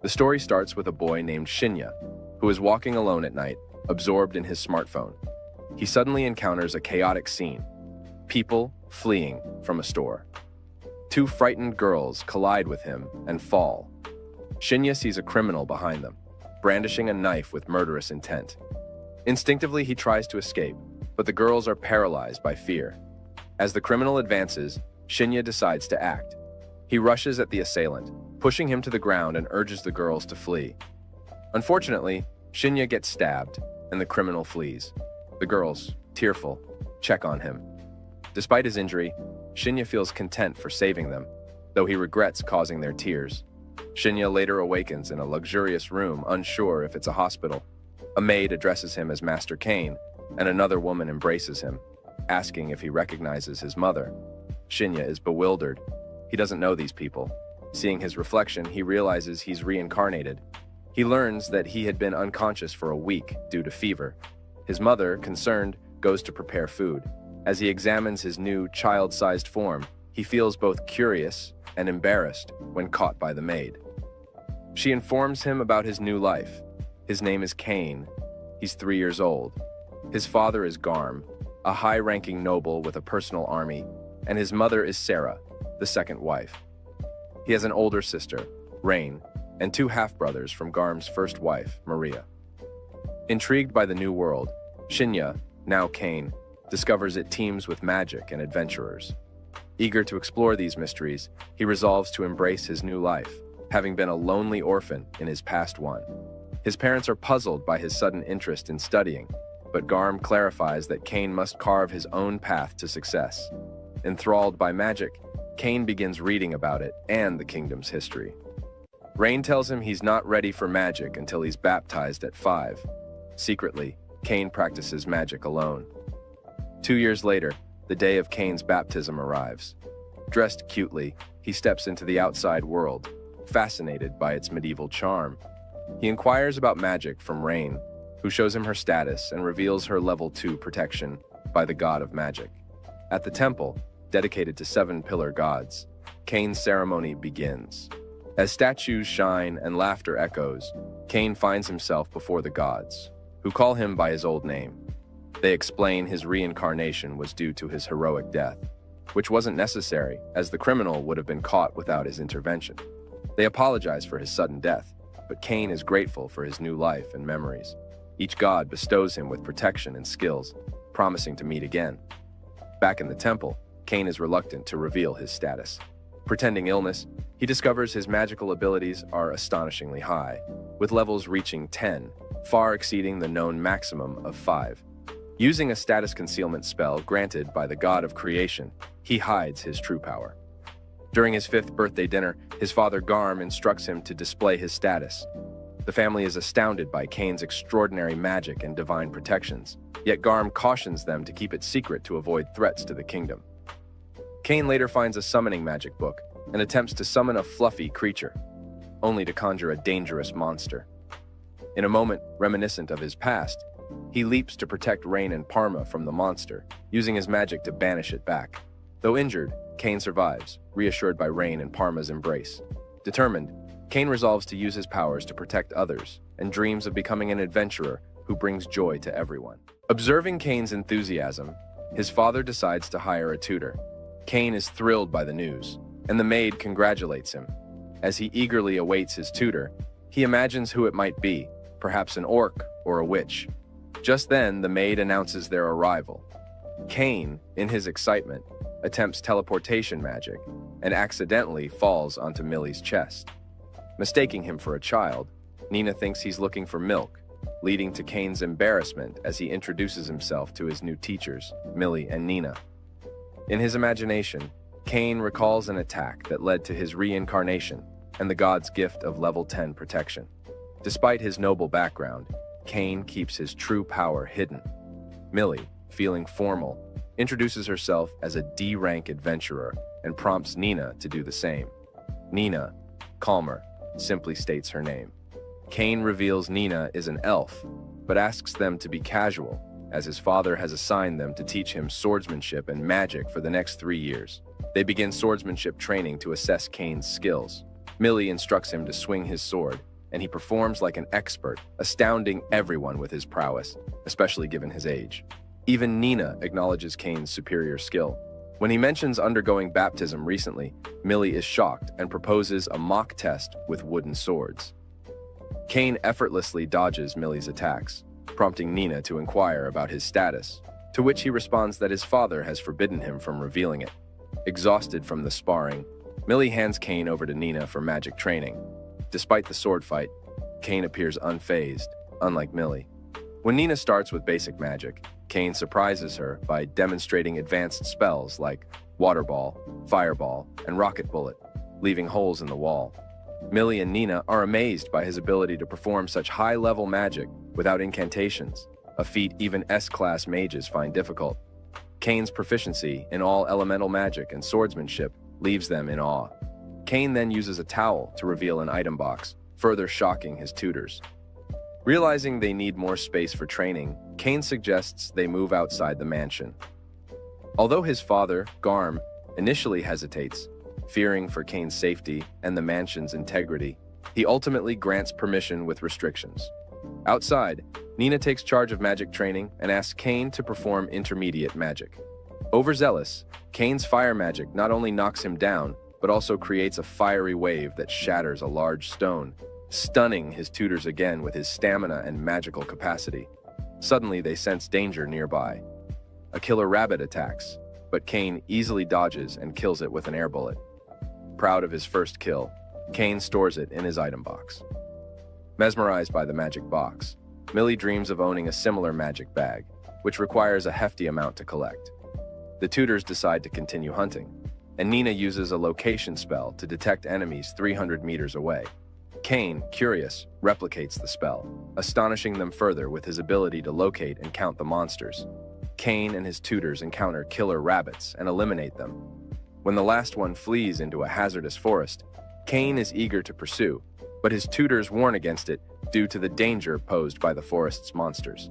The story starts with a boy named Shinya, who is walking alone at night, absorbed in his smartphone. He suddenly encounters a chaotic scene. People fleeing from a store. Two frightened girls collide with him and fall. Shinya sees a criminal behind them, brandishing a knife with murderous intent. Instinctively, he tries to escape, but the girls are paralyzed by fear. As the criminal advances, Shinya decides to act. He rushes at the assailant, pushing him to the ground and urges the girls to flee. Unfortunately, Shinya gets stabbed, and the criminal flees. The girls, tearful, check on him. Despite his injury, Shinya feels content for saving them, though he regrets causing their tears. Shinya later awakens in a luxurious room, unsure if it's a hospital. A maid addresses him as Master Cain, and another woman embraces him, asking if he recognizes his mother. Shinya is bewildered. He doesn't know these people. Seeing his reflection, he realizes he's reincarnated. He learns that he had been unconscious for a week due to fever. His mother, concerned, goes to prepare food. As he examines his new child-sized form, he feels both curious and embarrassed when caught by the maid. She informs him about his new life. His name is Cain. He's 3 years old. His father is Garm, a high-ranking noble with a personal army, and his mother is Sarah, the second wife. He has an older sister, Rain, and 2 half-brothers from Garm's first wife, Maria. Intrigued by the new world, Shinya, now Cain, discovers it teems with magic and adventurers. Eager to explore these mysteries, he resolves to embrace his new life, having been a lonely orphan in his past one. His parents are puzzled by his sudden interest in studying, but Garm clarifies that Cain must carve his own path to success. Enthralled by magic, Cain begins reading about it and the kingdom's history. Rain tells him he's not ready for magic until he's baptized at 5. Secretly, Cain practices magic alone. 2 years later, the day of Cain's baptism arrives. Dressed cutely, he steps into the outside world, fascinated by its medieval charm. He inquires about magic from Rain, who shows him her status and reveals her level 2 protection by the god of magic. At the temple, dedicated to 7 pillar gods, Cain's ceremony begins. As statues shine and laughter echoes, Cain finds himself before the gods, who call him by his old name. They explain his reincarnation was due to his heroic death, which wasn't necessary, as the criminal would have been caught without his intervention. They apologize for his sudden death, but Cain is grateful for his new life and memories. Each god bestows him with protection and skills, promising to meet again. Back in the temple, Cain is reluctant to reveal his status. Pretending illness, he discovers his magical abilities are astonishingly high, with levels reaching 10, far exceeding the known maximum of 5. Using a status concealment spell granted by the god of creation, he hides his true power. During his 5th birthday dinner, his father Garm instructs him to display his status. The family is astounded by Cain's extraordinary magic and divine protections, yet Garm cautions them to keep it secret to avoid threats to the kingdom. Cain later finds a summoning magic book and attempts to summon a fluffy creature, only to conjure a dangerous monster. In a moment reminiscent of his past, he leaps to protect Rain and Parma from the monster, using his magic to banish it back. Though injured, Cain survives, reassured by Rain and Parma's embrace. Determined, Cain resolves to use his powers to protect others and dreams of becoming an adventurer who brings joy to everyone. Observing Cain's enthusiasm, his father decides to hire a tutor. Cain is thrilled by the news, and the maid congratulates him. As he eagerly awaits his tutor, he imagines who it might be, perhaps an orc or a witch. Just then, the maid announces their arrival. Cain, in his excitement, attempts teleportation magic and accidentally falls onto Millie's chest. Mistaking him for a child, Nina thinks he's looking for milk, leading to Cain's embarrassment as he introduces himself to his new teachers, Millie and Nina. In his imagination, Cain recalls an attack that led to his reincarnation and the god's gift of level 10 protection. Despite his noble background, Cain keeps his true power hidden. Millie, feeling formal, introduces herself as a D-rank adventurer and prompts Nina to do the same. Nina, calmer, simply states her name. Cain reveals Nina is an elf, but asks them to be casual, as his father has assigned them to teach him swordsmanship and magic for the next 3 years. They begin swordsmanship training to assess Cain's skills. Millie instructs him to swing his sword, and he performs like an expert, astounding everyone with his prowess, especially given his age. Even Nina acknowledges Kane's superior skill. When he mentions undergoing baptism recently, Millie is shocked and proposes a mock test with wooden swords. Kane effortlessly dodges Millie's attacks, prompting Nina to inquire about his status, to which he responds that his father has forbidden him from revealing it. Exhausted from the sparring, Millie hands Kane over to Nina for magic training. Despite the sword fight, Kane appears unfazed, unlike Millie. When Nina starts with basic magic, Kane surprises her by demonstrating advanced spells like Water Ball, Fireball, and Rocket Bullet, leaving holes in the wall. Millie and Nina are amazed by his ability to perform such high-level magic without incantations, a feat even S-class mages find difficult. Kane's proficiency in all elemental magic and swordsmanship leaves them in awe. Kane then uses a towel to reveal an item box, further shocking his tutors. Realizing they need more space for training, Kane suggests they move outside the mansion. Although his father, Garm, initially hesitates, fearing for Kane's safety and the mansion's integrity, he ultimately grants permission with restrictions. Outside, Nina takes charge of magic training and asks Kane to perform intermediate magic. Overzealous, Kane's fire magic not only knocks him down, but also creates a fiery wave that shatters a large stone, stunning his tutors again with his stamina and magical capacity. Suddenly, they sense danger nearby. A killer rabbit attacks, but Kane easily dodges and kills it with an air bullet. Proud of his first kill, Kane stores it in his item box. Mesmerized by the magic box, Millie dreams of owning a similar magic bag, which requires a hefty amount to collect. The tutors decide to continue hunting, and Nina uses a location spell to detect enemies 300 meters away. Kane, curious, replicates the spell, astonishing them further with his ability to locate and count the monsters. Kane and his tutors encounter killer rabbits and eliminate them. When the last one flees into a hazardous forest, Kane is eager to pursue, but his tutors warn against it due to the danger posed by the forest's monsters.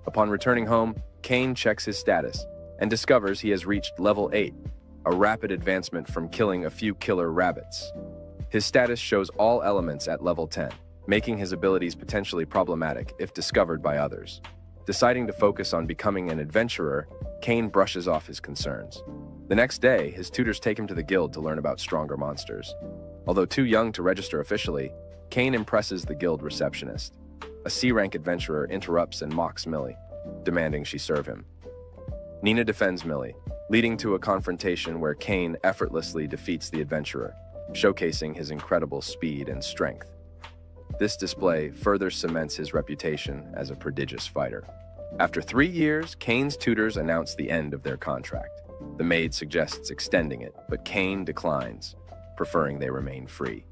Upon returning home, Kane checks his status and discovers he has reached level 8, a rapid advancement from killing a few killer rabbits. His status shows all elements at level 10, making his abilities potentially problematic if discovered by others. Deciding to focus on becoming an adventurer, Kane brushes off his concerns. The next day, his tutors take him to the guild to learn about stronger monsters. Although too young to register officially, Kane impresses the guild receptionist. A C-rank adventurer interrupts and mocks Millie, demanding she serve him. Nina defends Millie, leading to a confrontation where Kane effortlessly defeats the adventurer, showcasing his incredible speed and strength. This display further cements his reputation as a prodigious fighter. After 3 years, Kane's tutors announce the end of their contract. The maid suggests extending it, but Kane declines, preferring they remain free.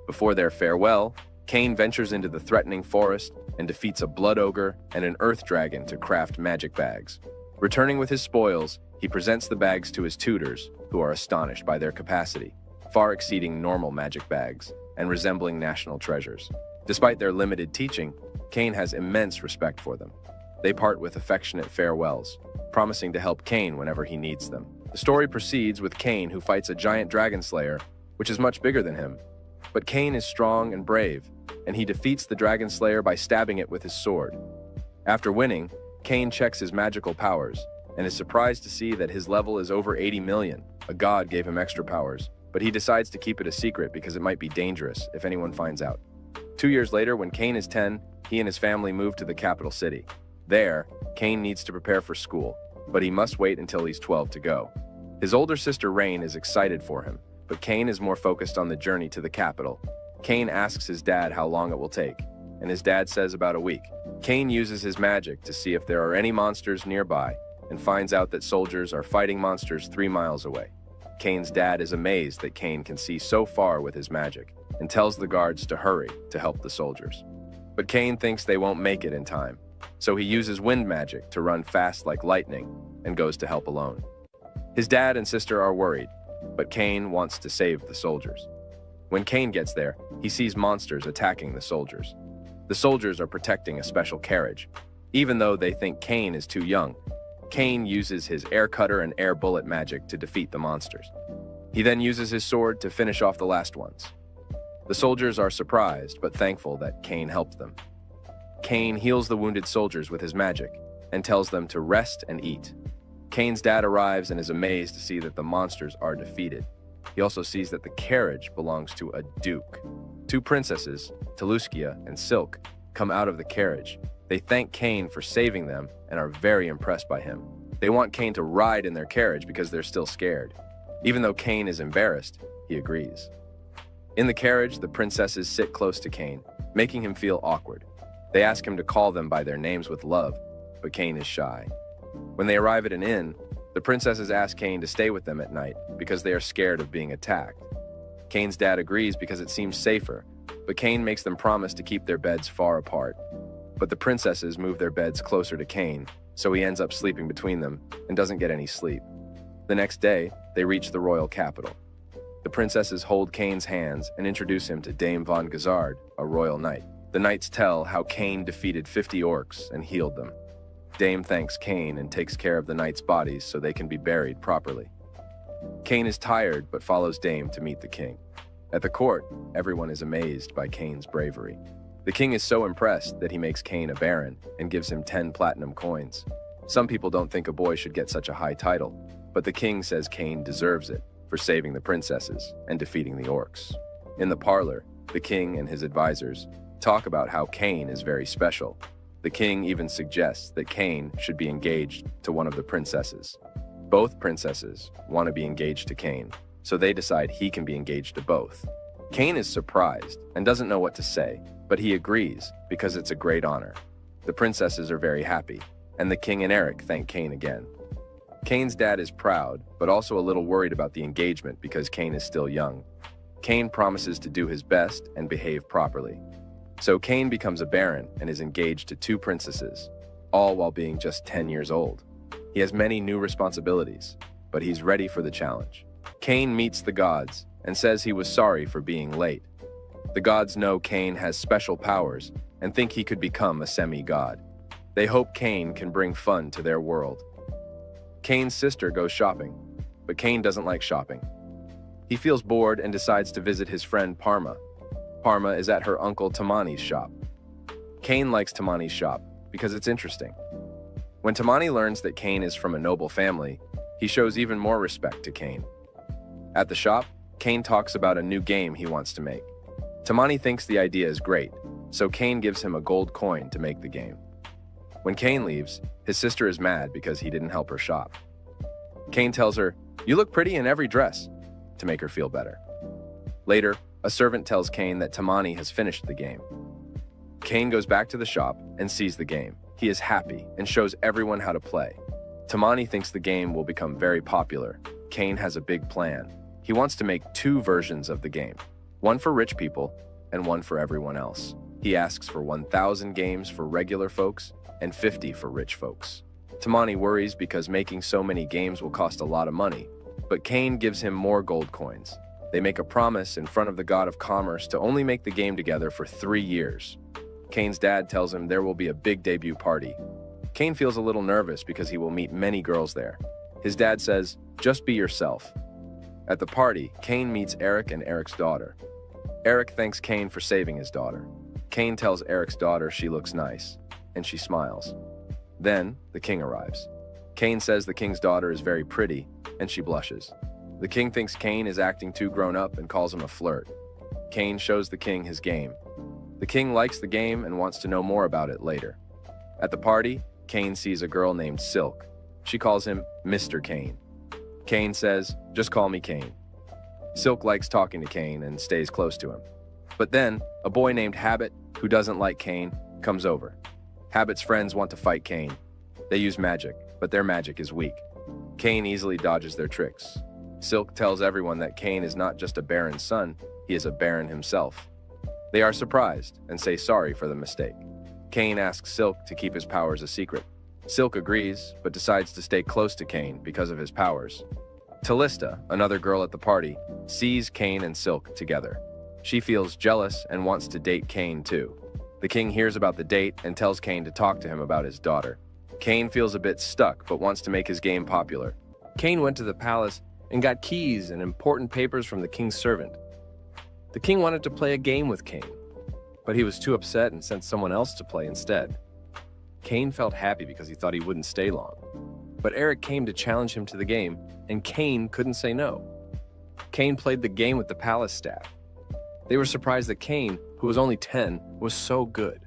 Before their farewell, Kane ventures into the threatening forest and defeats a blood ogre and an earth dragon to craft magic bags. Returning with his spoils, he presents the bags to his tutors, who are astonished by their capacity, far exceeding normal magic bags and resembling national treasures. Despite their limited teaching, Kane has immense respect for them. They part with affectionate farewells, promising to help Kane whenever he needs them. The story proceeds with Kane, who fights a giant dragon slayer, which is much bigger than him. But Kane is strong and brave, and he defeats the dragon slayer by stabbing it with his sword. After winning, Kane checks his magical powers and is surprised to see that his level is over 80 million. A god gave him extra powers, but he decides to keep it a secret because it might be dangerous if anyone finds out. 2 years later, when Kane is 10, he and his family move to the capital city. There, Kane needs to prepare for school, but he must wait until he's 12 to go. His older sister Rain is excited for him, but Kane is more focused on the journey to the capital. Kane asks his dad how long it will take, and his dad says about a week. Kane uses his magic to see if there are any monsters nearby, and finds out that soldiers are fighting monsters 3 miles away. Kane's dad is amazed that Kane can see so far with his magic, and tells the guards to hurry to help the soldiers. But Kane thinks they won't make it in time, so he uses wind magic to run fast like lightning, and goes to help alone. His dad and sister are worried, but Kane wants to save the soldiers. When Kane gets there, he sees monsters attacking the soldiers. The soldiers are protecting a special carriage. Even though they think Kane is too young, Kane uses his air cutter and air bullet magic to defeat the monsters. He then uses his sword to finish off the last ones. The soldiers are surprised but thankful that Cain helped them. Cain heals the wounded soldiers with his magic and tells them to rest and eat. Cain's dad arrives and is amazed to see that the monsters are defeated. He also sees that the carriage belongs to a duke. Two princesses, Teluskia and Silk, come out of the carriage. They thank Cain for saving them and are very impressed by him. They want Cain to ride in their carriage because they're still scared. Even though Cain is embarrassed, he agrees. In the carriage, the princesses sit close to Cain, making him feel awkward. They ask him to call them by their names with love, but Cain is shy. When they arrive at an inn, the princesses ask Cain to stay with them at night because they are scared of being attacked. Cain's dad agrees because it seems safer, but Cain makes them promise to keep their beds far apart. But the princesses move their beds closer to Cain, so he ends up sleeping between them and doesn't get any sleep. The next day, they reach the royal capital. The princesses hold Cain's hands and introduce him to Dame von Gazard, a royal knight. The knights tell how Cain defeated 50 orcs and healed them. Dame thanks Cain and takes care of the knights' bodies so they can be buried properly. Cain is tired but follows Dame to meet the king. At the court, everyone is amazed by Cain's bravery. The king is so impressed that he makes Cain a baron and gives him 10 platinum coins. Some people don't think a boy should get such a high title, but the king says Cain deserves it for saving the princesses and defeating the orcs. In the parlor, the king and his advisors talk about how Cain is very special. The king even suggests that Cain should be engaged to one of the princesses. Both princesses want to be engaged to Cain, so they decide he can be engaged to both. Cain is surprised and doesn't know what to say, but he agrees because it's a great honor. The princesses are very happy, and the king and Eric thank Cain again. Cain's dad is proud, but also a little worried about the engagement because Cain is still young. Cain promises to do his best and behave properly. So Cain becomes a baron and is engaged to 2 princesses, all while being just 10 years old. He has many new responsibilities, but he's ready for the challenge. Cain meets the gods and says he was sorry for being late. The gods know Cain has special powers and think he could become a semi-god. They hope Cain can bring fun to their world. Cain's sister goes shopping, but Cain doesn't like shopping. He feels bored and decides to visit his friend Parma. Parma is at her uncle Tamani's shop. Cain likes Tamani's shop because it's interesting. When Tamani learns that Cain is from a noble family, he shows even more respect to Cain. At the shop, Cain talks about a new game he wants to make. Tamani thinks the idea is great, so Cain gives him a gold coin to make the game. When Cain leaves, his sister is mad because he didn't help her shop. Cain tells her, "You look pretty in every dress," to make her feel better. Later, a servant tells Cain that Tamani has finished the game. Cain goes back to the shop and sees the game. He is happy and shows everyone how to play. Tamani thinks the game will become very popular. Cain has a big plan. He wants to make 2 versions of the game, one for rich people and one for everyone else. He asks for 1,000 games for regular folks and 50 for rich folks. Tamani worries because making so many games will cost a lot of money, but Cain gives him more gold coins. They make a promise in front of the god of commerce to only make the game together for 3 years. Cain's dad tells him there will be a big debut party. Cain feels a little nervous because he will meet many girls there. His dad says, "Just be yourself." At the party, Cain meets Eric and Eric's daughter. Eric thanks Cain for saving his daughter. Cain tells Eric's daughter she looks nice, and she smiles. Then, the king arrives. Cain says the king's daughter is very pretty, and she blushes. The king thinks Cain is acting too grown up and calls him a flirt. Cain shows the king his game. The king likes the game and wants to know more about it later. At the party, Cain sees a girl named Silk. She calls him Mr. Cain. Cain says, "Just call me Cain." Silk likes talking to Cain and stays close to him. But then, a boy named Habit, who doesn't like Cain, comes over. Habit's friends want to fight Cain. They use magic, but their magic is weak. Cain easily dodges their tricks. Silk tells everyone that Cain is not just a baron's son, he is a baron himself. They are surprised and say sorry for the mistake. Cain asks Silk to keep his powers a secret. Silk agrees, but decides to stay close to Cain because of his powers. Talista, another girl at the party, sees Cain and Silk together. She feels jealous and wants to date Cain too. The king hears about the date and tells Cain to talk to him about his daughter. Cain feels a bit stuck but wants to make his game popular. Cain went to the palace and got keys and important papers from the king's servant. The king wanted to play a game with Cain, but he was too upset and sent someone else to play instead. Cain felt happy because he thought he wouldn't stay long. But Eric came to challenge him to the game, and Cain couldn't say no. Cain played the game with the palace staff. They were surprised that Cain, who was only 10, was so good.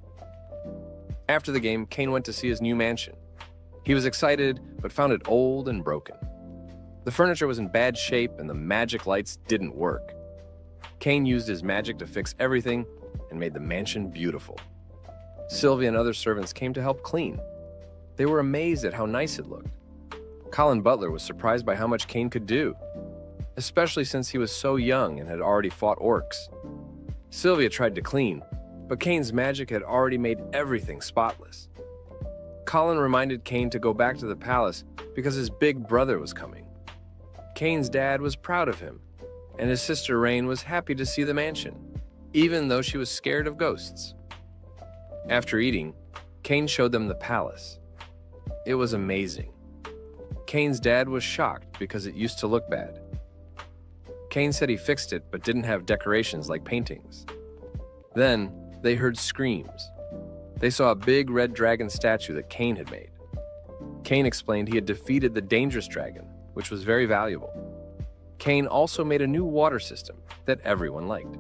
After the game, Cain went to see his new mansion. He was excited, but found it old and broken. The furniture was in bad shape and the magic lights didn't work. Cain used his magic to fix everything and made the mansion beautiful. Sylvia and other servants came to help clean. They were amazed at how nice it looked. Colin Butler was surprised by how much Cain could do, especially since he was so young and had already fought orcs. Sylvia tried to clean, but Cain's magic had already made everything spotless. Colin reminded Cain to go back to the palace because his big brother was coming. Cain's dad was proud of him, and his sister Rain was happy to see the mansion, even though she was scared of ghosts. After eating, Cain showed them the palace. It was amazing. Cain's dad was shocked because it used to look bad. Cain said he fixed it but didn't have decorations like paintings. Then, they heard screams. They saw a big red dragon statue that Cain had made. Cain explained he had defeated the dangerous dragon, which was very valuable. Cain also made a new water system that everyone liked.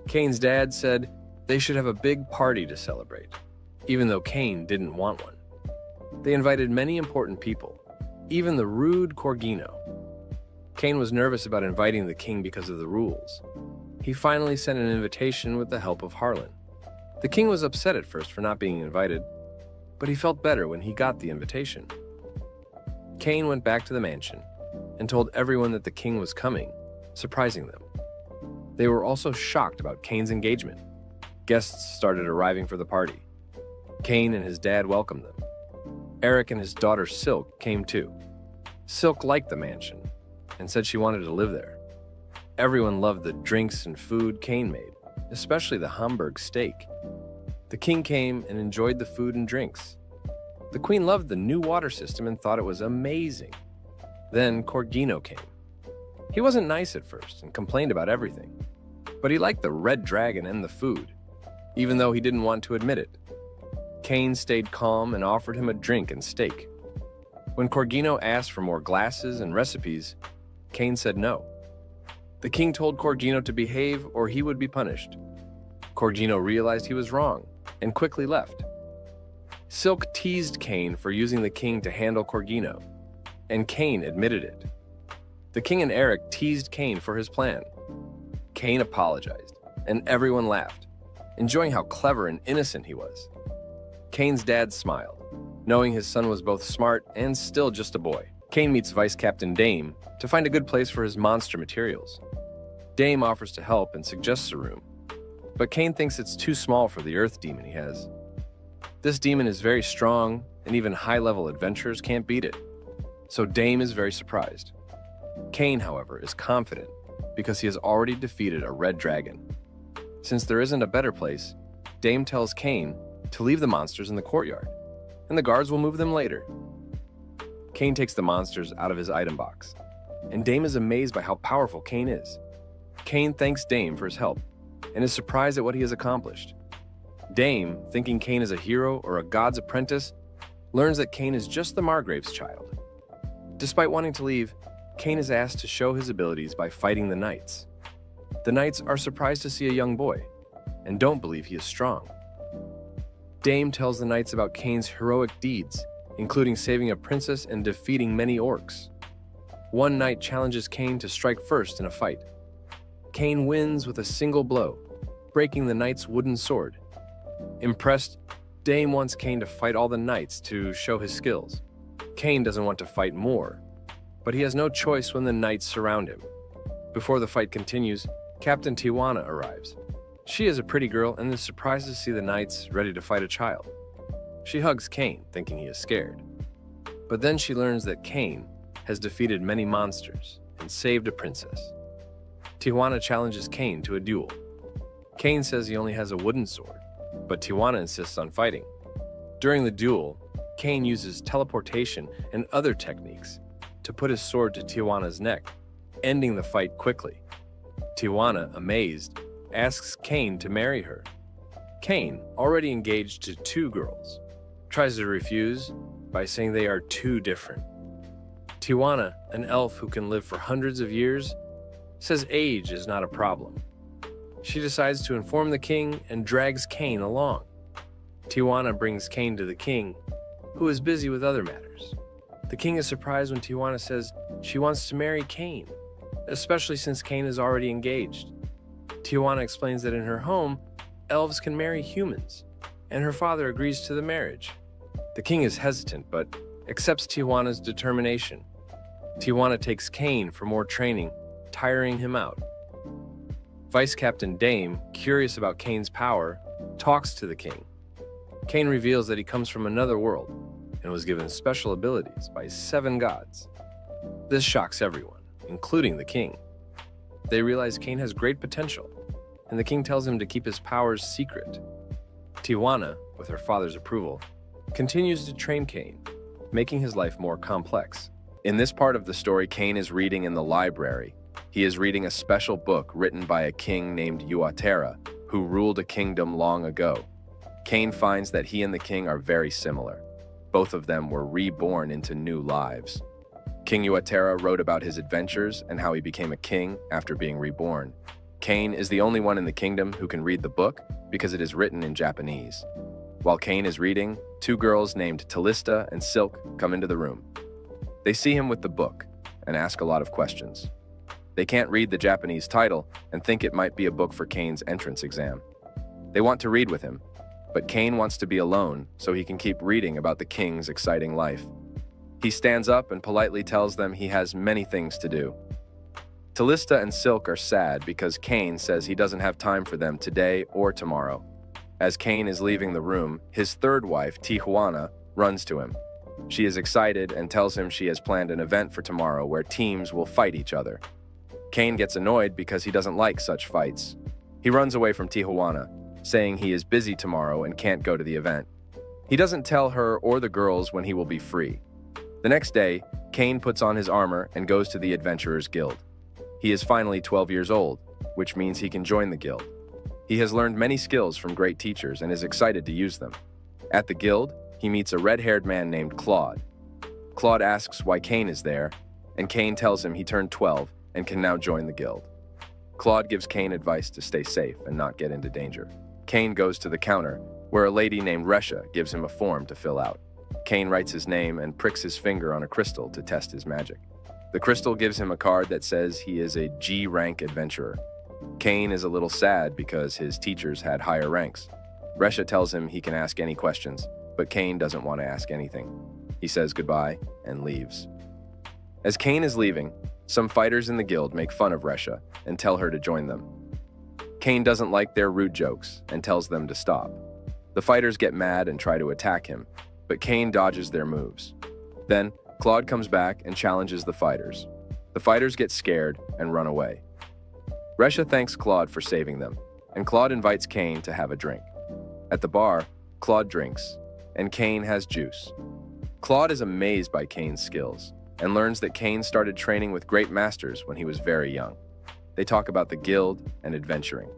Cain's dad said they should have a big party to celebrate, even though Cain didn't want one. They invited many important people, even the rude Corgino. Cain was nervous about inviting the king because of the rules. He finally sent an invitation with the help of Harlan. The king was upset at first for not being invited, but he felt better when he got the invitation. Cain went back to the mansion and told everyone that the king was coming, surprising them. They were also shocked about Cain's engagement. Guests started arriving for the party. Cain and his dad welcomed them. Eric and his daughter Silk came too. Silk liked the mansion and said she wanted to live there. Everyone loved the drinks and food Cain made, especially the Hamburg steak. The king came and enjoyed the food and drinks. The queen loved the new water system and thought it was amazing. Then Corgino came. He wasn't nice at first and complained about everything, but he liked the red dragon and the food, even though he didn't want to admit it. Cain stayed calm and offered him a drink and steak. When Corgino asked for more glasses and recipes, Cain said no. The king told Corgino to behave or he would be punished. Corgino realized he was wrong and quickly left. Silk teased Cain for using the king to handle Corgino, and Cain admitted it. The king and Eric teased Cain for his plan. Cain apologized, and everyone laughed, enjoying how clever and innocent he was. Cain's dad smiled, knowing his son was both smart and still just a boy. Cain meets Vice Captain Dame to find a good place for his monster materials. Dame offers to help and suggests a room, but Cain thinks it's too small for the earth demon he has. This demon is very strong, and even high-level adventurers can't beat it, so Dame is very surprised. Cain, however, is confident because he has already defeated a red dragon. Since there isn't a better place, Dame tells Cain to leave the monsters in the courtyard, and the guards will move them later. Cain takes the monsters out of his item box, and Dame is amazed by how powerful Cain is. Cain thanks Dame for his help, and is surprised at what he has accomplished. Dame, thinking Cain is a hero or a god's apprentice, learns that Cain is just the Margrave's child. Despite wanting to leave, Cain is asked to show his abilities by fighting the knights. The knights are surprised to see a young boy, and don't believe he is strong. Dame tells the knights about Cain's heroic deeds, including saving a princess and defeating many orcs. One knight challenges Cain to strike first in a fight. Cain wins with a single blow, breaking the knight's wooden sword. Impressed, Dame wants Cain to fight all the knights to show his skills. Cain doesn't want to fight more, but he has no choice when the knights surround him. Before the fight continues, Captain Tijuana arrives. She is a pretty girl and is surprised to see the knights ready to fight a child. She hugs Cain, thinking he is scared. But then she learns that Cain has defeated many monsters and saved a princess. Tijuana challenges Cain to a duel. Cain says he only has a wooden sword, but Tijuana insists on fighting. During the duel, Cain uses teleportation and other techniques to put his sword to Tijuana's neck, ending the fight quickly. Tijuana, amazed, asks Cain to marry her. Cain, already engaged to 2 girls, tries to refuse by saying they are too different. Tijuana, an elf who can live for hundreds of years, says age is not a problem. She decides to inform the king and drags Cain along. Tijuana brings Cain to the king, who is busy with other matters. The king is surprised when Tijuana says she wants to marry Cain, especially since Cain is already engaged. Tijuana explains that in her home, elves can marry humans, and her father agrees to the marriage. The king is hesitant, but accepts Tijuana's determination. Tijuana takes Cain for more training, tiring him out. Vice Captain Dame, curious about Cain's power, talks to the king. Cain reveals that he comes from another world and was given special abilities by 7 gods. This shocks everyone, including the king. They realize Cain has great potential, and the king tells him to keep his powers secret. Tijuana, with her father's approval, continues to train Cain, making his life more complex. In this part of the story, Cain is reading in the library. He is reading a special book written by a king named Uatera, who ruled a kingdom long ago. Cain finds that he and the king are very similar. Both of them were reborn into new lives. King Uatera wrote about his adventures and how he became a king after being reborn. Cain is the only one in the kingdom who can read the book because it is written in Japanese. While Cain is reading, 2 girls named Talista and Silk come into the room. They see him with the book and ask a lot of questions. They can't read the Japanese title and think it might be a book for Cain's entrance exam. They want to read with him, but Cain wants to be alone so he can keep reading about the king's exciting life. He stands up and politely tells them he has many things to do. Talista and Silk are sad because Cain says he doesn't have time for them today or tomorrow. As Cain is leaving the room, his 3rd wife, Tijuana, runs to him. She is excited and tells him she has planned an event for tomorrow where teams will fight each other. Cain gets annoyed because he doesn't like such fights. He runs away from Tijuana, saying he is busy tomorrow and can't go to the event. He doesn't tell her or the girls when he will be free. The next day, Cain puts on his armor and goes to the Adventurers Guild. He is finally 12 years old, which means he can join the guild. He has learned many skills from great teachers and is excited to use them. At the guild, he meets a red-haired man named Claude. Claude asks why Cain is there, and Cain tells him he turned 12 and can now join the guild. Claude gives Cain advice to stay safe and not get into danger. Cain goes to the counter, where a lady named Resha gives him a form to fill out. Cain writes his name and pricks his finger on a crystal to test his magic. The crystal gives him a card that says he is a G-rank adventurer. Cain is a little sad because his teachers had higher ranks. Resha tells him he can ask any questions, but Cain doesn't want to ask anything. He says goodbye and leaves. As Cain is leaving, some fighters in the guild make fun of Resha and tell her to join them. Cain doesn't like their rude jokes and tells them to stop. The fighters get mad and try to attack him, but Cain dodges their moves. Then, Claude comes back and challenges the fighters. The fighters get scared and run away. Resha thanks Claude for saving them, and Claude invites Cain to have a drink. At the bar, Claude drinks, and Cain has juice. Claude is amazed by Cain's skills and learns that Cain started training with great masters when he was very young. They talk about the guild and adventuring.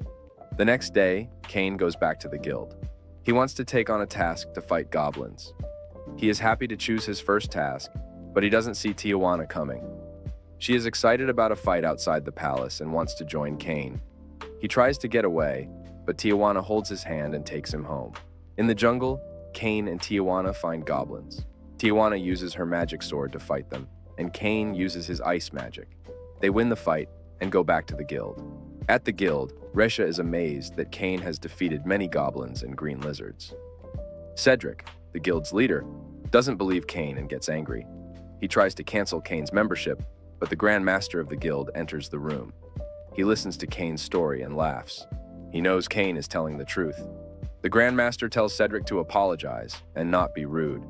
The next day, Cain goes back to the guild. He wants to take on a task to fight goblins. He is happy to choose his first task, but he doesn't see Tijuana coming. She is excited about a fight outside the palace and wants to join Cain. He tries to get away, but Tijuana holds his hand and takes him home. In the jungle, Cain and Tijuana find goblins. Tijuana uses her magic sword to fight them, and Cain uses his ice magic. They win the fight and go back to the guild. At the guild, Resha is amazed that Cain has defeated many goblins and green lizards. Cedric, the guild's leader, doesn't believe Cain and gets angry. He tries to cancel Cain's membership, but the Grand Master of the guild enters the room. He listens to Cain's story and laughs. He knows Cain is telling the truth. The Grand Master tells Cedric to apologize and not be rude.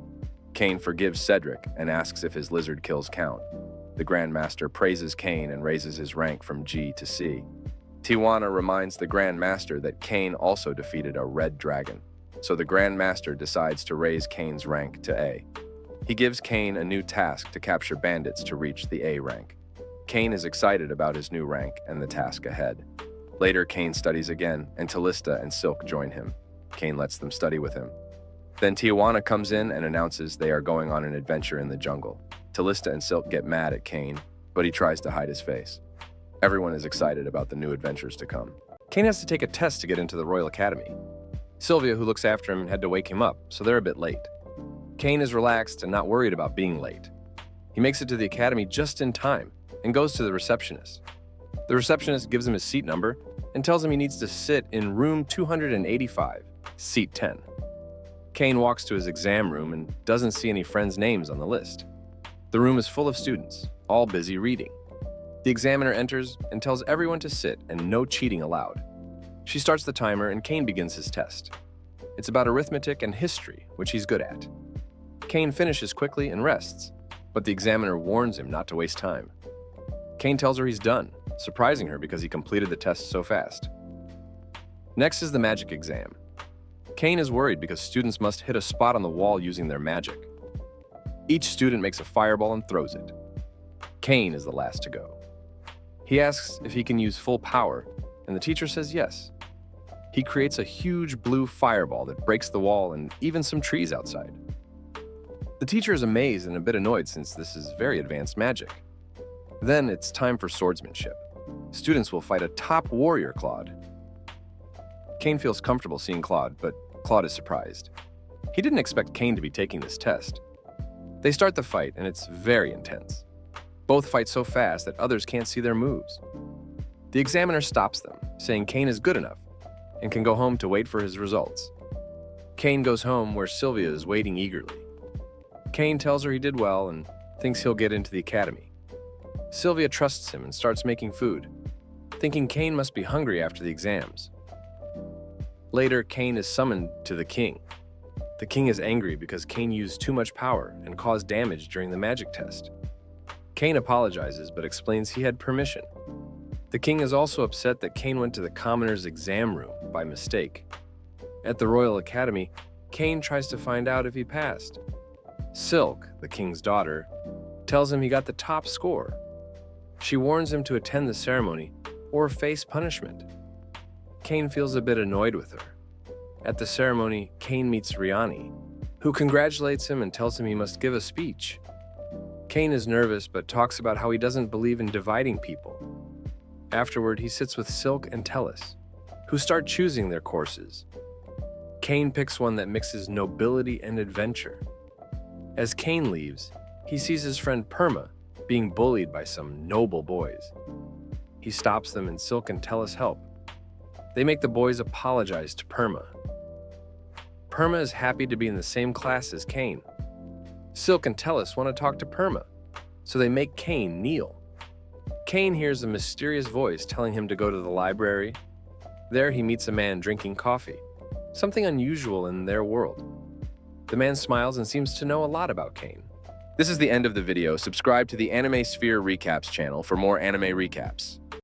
Cain forgives Cedric and asks if his lizard kills count. The Grand Master praises Cain and raises his rank from G to C. Tijuana reminds the Grand Master that Cain also defeated a red dragon, so the Grand Master decides to raise Cain's rank to A. He gives Cain a new task to capture bandits to reach the A rank. Kane is excited about his new rank and the task ahead. Later, Kane studies again, and Talista and Silk join him. Kane lets them study with him. Then Tijuana comes in and announces they are going on an adventure in the jungle. Talista and Silk get mad at Kane, but he tries to hide his face. Everyone is excited about the new adventures to come. Kane has to take a test to get into the Royal Academy. Sylvia, who looks after him, had to wake him up, so they're a bit late. Kane is relaxed and not worried about being late. He makes it to the academy just in time and goes to the receptionist. The receptionist gives him his seat number and tells him he needs to sit in room 285, seat 10. Kane walks to his exam room and doesn't see any friends' names on the list. The room is full of students, all busy reading. The examiner enters and tells everyone to sit and no cheating allowed. She starts the timer and Kane begins his test. It's about arithmetic and history, which he's good at. Kane finishes quickly and rests, but the examiner warns him not to waste time. Kane tells her he's done, surprising her because he completed the test so fast. Next is the magic exam. Kane is worried because students must hit a spot on the wall using their magic. Each student makes a fireball and throws it. Kane is the last to go. He asks if he can use full power, and the teacher says yes. He creates a huge blue fireball that breaks the wall and even some trees outside. The teacher is amazed and a bit annoyed since this is very advanced magic. Then it's time for swordsmanship. Students will fight a top warrior, Claude. Kane feels comfortable seeing Claude, but Claude is surprised. He didn't expect Kane to be taking this test. They start the fight, and it's very intense. Both fight so fast that others can't see their moves. The examiner stops them, saying Kane is good enough and can go home to wait for his results. Kane goes home where Sylvia is waiting eagerly. Kane tells her he did well and thinks he'll get into the academy. Sylvia trusts him and starts making food, thinking Kane must be hungry after the exams. Later, Kane is summoned to the king. The king is angry because Kane used too much power and caused damage during the magic test. Kane apologizes but explains he had permission. The king is also upset that Kane went to the commoner's exam room by mistake. At the Royal Academy, Kane tries to find out if he passed. Silk, the king's daughter, tells him he got the top score. She warns him to attend the ceremony or face punishment. Kane feels a bit annoyed with her. At the ceremony, Kane meets Riani, who congratulates him and tells him he must give a speech. Kane is nervous but talks about how he doesn't believe in dividing people. Afterward, he sits with Silk and Tellus, who start choosing their courses. Kane picks one that mixes nobility and adventure. As Kane leaves, he sees his friend Perma being bullied by some noble boys. He stops them and Silk and Tellus help. They make the boys apologize to Perma. Perma is happy to be in the same class as Kane. Silk and Tellus want to talk to Perma, so they make Kane kneel. Kane hears a mysterious voice telling him to go to the library. There he meets a man drinking coffee, something unusual in their world. The man smiles and seems to know a lot about Kane. This is the end of the video. Subscribe to the Anime Sphere Recaps channel for more anime recaps.